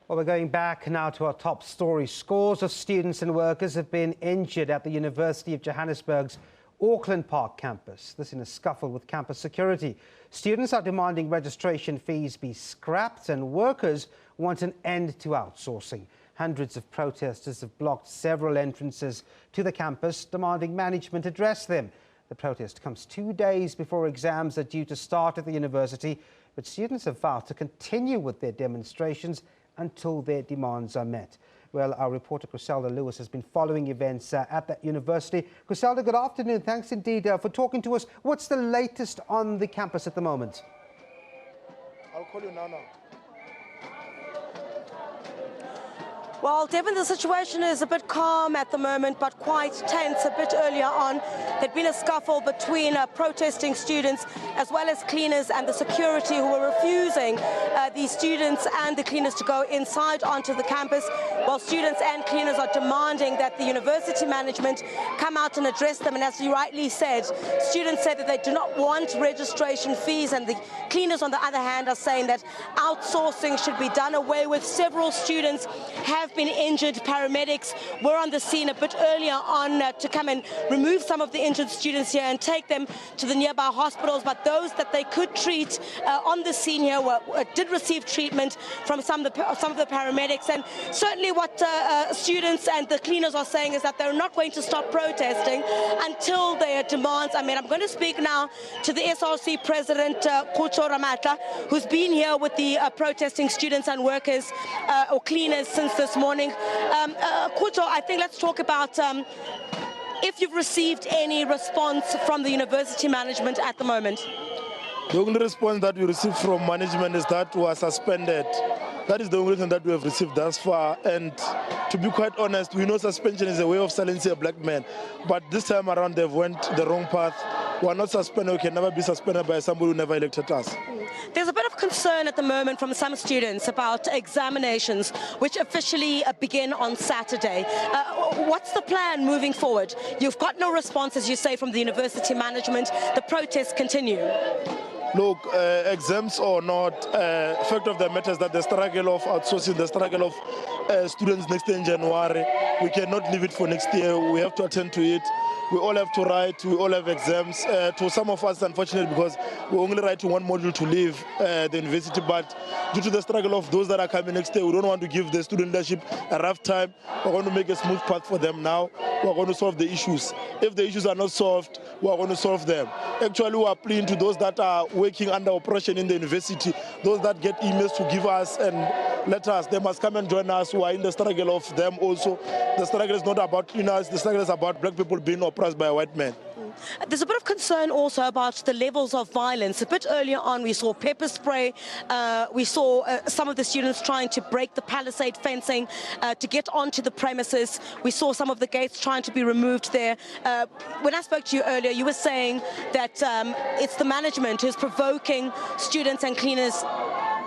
Well, we're going back now to our top story. Scores of students and workers have been injured at the University of Johannesburg's Auckland Park campus. This in a scuffle with campus security. Students are demanding registration fees be scrapped and workers want an end to outsourcing. Hundreds of protesters have blocked several entrances to the campus, demanding management address them. The protest comes 2 days before exams are due to start at the university, but students have vowed to continue with their demonstrations until their demands are met. Well, our reporter Chriselda Lewis has been following events at that university. Chriselda, good afternoon. Thanks indeed for talking to us. What's the latest on the campus at the moment? I'll call you now. Well, Devin, the situation is a bit calm at the moment, but quite tense. A bit earlier on, there'd been a scuffle between protesting students as well as cleaners and the security who were refusing the students and the cleaners to go inside onto the campus, while students and cleaners are demanding that the university management come out and address them. And as you rightly said, students said that they do not want registration fees, and the cleaners, on the other hand, are saying that outsourcing should be done away with. Several students have been injured. Paramedics were on the scene a bit earlier on to come and remove some of the injured students here and take them to the nearby hospitals, but those that they could treat on the scene here did receive treatment from some of the paramedics. And certainly what students and the cleaners are saying is that they're not going to stop protesting until their demands are met. I'm going to speak now to the SRC president, Ramatla, who's been here with the protesting students and workers or cleaners since this morning. Kuto, I think let's talk about if you've received any response from the university management at the moment. The only response that we received from management is that we are suspended. That is the only thing that we have received thus far. And to be quite honest, we know suspension is a way of silencing a black man. But this time around, they've went the wrong path. We are not suspended. We can never be suspended by somebody who never elected us. There's a bit of concern at the moment from some students about examinations, which officially begin on Saturday. What's the plan moving forward? You've got no response, as you say, from the university management. The protests continue. Look, exams or not, fact of the matter is that the struggle of outsourcing, the struggle of students next year in January, we cannot leave it for next year. We have to attend to it. We all have to write, we all have exams. To some of us, unfortunately, because we only write one module to leave the university, but due to the struggle of those that are coming next year, we don't want to give the student leadership a rough time. We're going to make a smooth path for them now. We're going to solve the issues. If the issues are not solved, we're going to solve them. Actually, we are pleading to those that are working under oppression in the university, those that get emails to give us and let us, they must come and join us. We are in the struggle of them also. The struggle is not about cleaners, the struggle is about black people being oppressed by a white man. There's a bit of concern also about the levels of violence. A bit earlier on, we saw pepper spray. We saw some of the students trying to break the palisade fencing to get onto the premises. We saw some of the gates trying to be removed there. When I spoke to you earlier, you were saying that it's the management who's provoking students and cleaners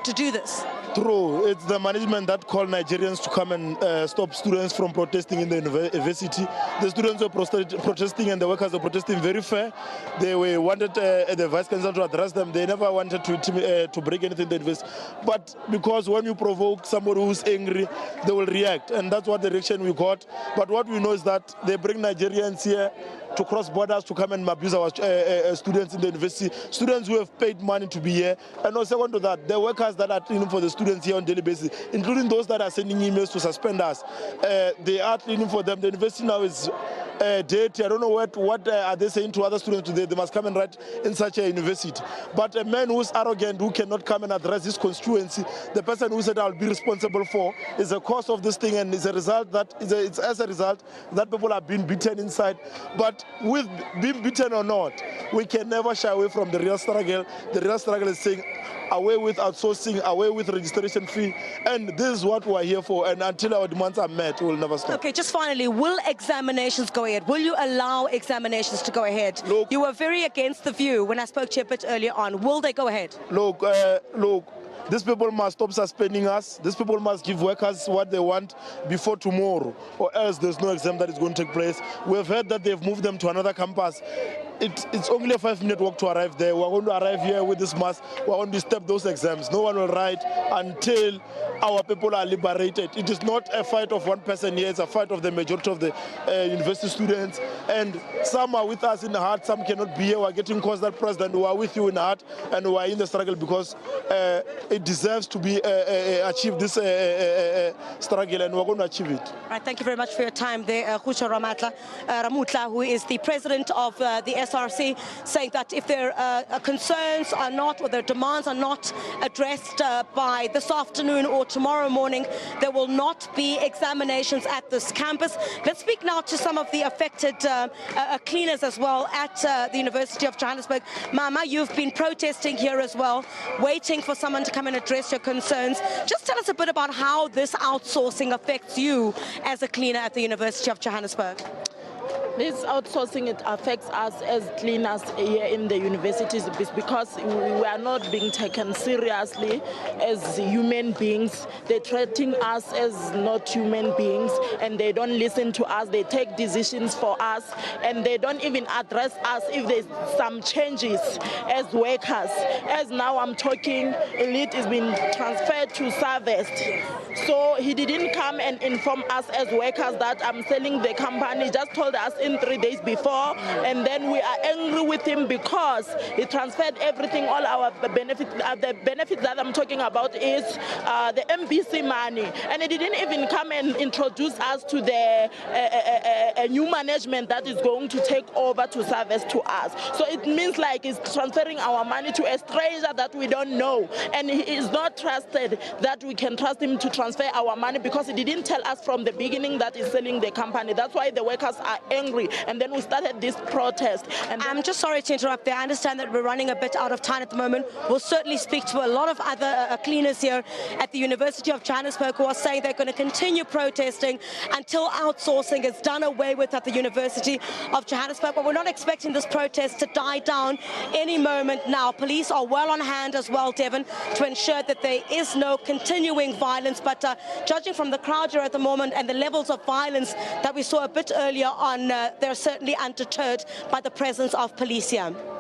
to do this. True. It's the management that called Nigerians to come and stop students from protesting in the university. The students were protesting and the workers were protesting very fair. They wanted the vice chancellor to address them. They never wanted to break anything in the university. But because when you provoke somebody who's angry, they will react. And that's what the reaction we got. But what we know is that they bring Nigerians here to cross borders to come and abuse our students in the university, students who have paid money to be here. And also, second to that, the workers that are cleaning for the students here on a daily basis, including those that are sending emails to suspend us, they are cleaning for them. The university now is dirty. I don't know what are they saying to other students today. They must come and write in such a university. But a man who's arrogant, who cannot come and address his constituency, the person who said I'll be responsible for, is the cause of this thing, and it's a result that it's as a result that people are being beaten inside. But with being beaten or not, we can never shy away from the real struggle. The real struggle is saying away with outsourcing, away with registration fee, and this is what we are here for. And until our demands are met, we will never stop. Okay, just finally, will examinations go ahead? Will you allow examinations to go ahead? Look, you were very against the view when I spoke to you a bit earlier on. Will they go ahead? Look, these people must stop suspending us. These people must give workers what they want before tomorrow, or else there's no exam that is going to take place. We've heard that they've moved them to another campus. it's only a 5-minute walk to arrive there. We're going to arrive here with this mass. We're going to step those exams. No one will write until our people are liberated. It is not a fight of one person here. It's a fight of the majority of the university students. And some are with us in the heart. Some cannot be here. We're getting calls that President, we are with you in the heart, and we are in the struggle because it deserves to be achieved, this struggle, and we're going to achieve it. All right, thank you very much for your time there, Khusha Ramutla, who is the president of the SRC, saying that if their concerns are not, or their demands are not addressed by this afternoon or tomorrow morning, there will not be examinations at this campus. Let's speak now to some of the affected cleaners as well at the University of Johannesburg. Mama, you've been protesting here as well, waiting for someone to come and address your concerns. Just tell us a bit about how this outsourcing affects you as a cleaner at the University of Johannesburg. This outsourcing, it affects us as cleaners here in the universities because we are not being taken seriously as human beings. They're treating us as not human beings, and they don't listen to us. They take decisions for us, and they don't even address us if there's some changes as workers. As now I'm talking, Elite has been transferred to Harvest. So he didn't come and inform us as workers that I'm selling the company. He just told us in 3 days before, and then we are angry with him because he transferred everything, all our benefits. The benefits that I'm talking about is the MBC money, and he didn't even come and introduce us to the new management that is going to take over to service to us. So it means like he's transferring our money to a stranger that we don't know, and he is not trusted that we can trust him to transfer our money because he didn't tell us from the beginning that he's selling the company. That's why the workers are angry, and then we started this protest. And I'm just sorry to interrupt there. I understand that we're running a bit out of time at the moment. We'll certainly speak to a lot of other cleaners here at the University of Johannesburg who are saying they're going to continue protesting until outsourcing is done away with at the University of Johannesburg. But we're not expecting this protest to die down any moment now. Police are well on hand as well, Devon, to ensure that there is no continuing violence. But judging from the crowd here at the moment and the levels of violence that we saw a bit earlier on, they're certainly undeterred by the presence of police here.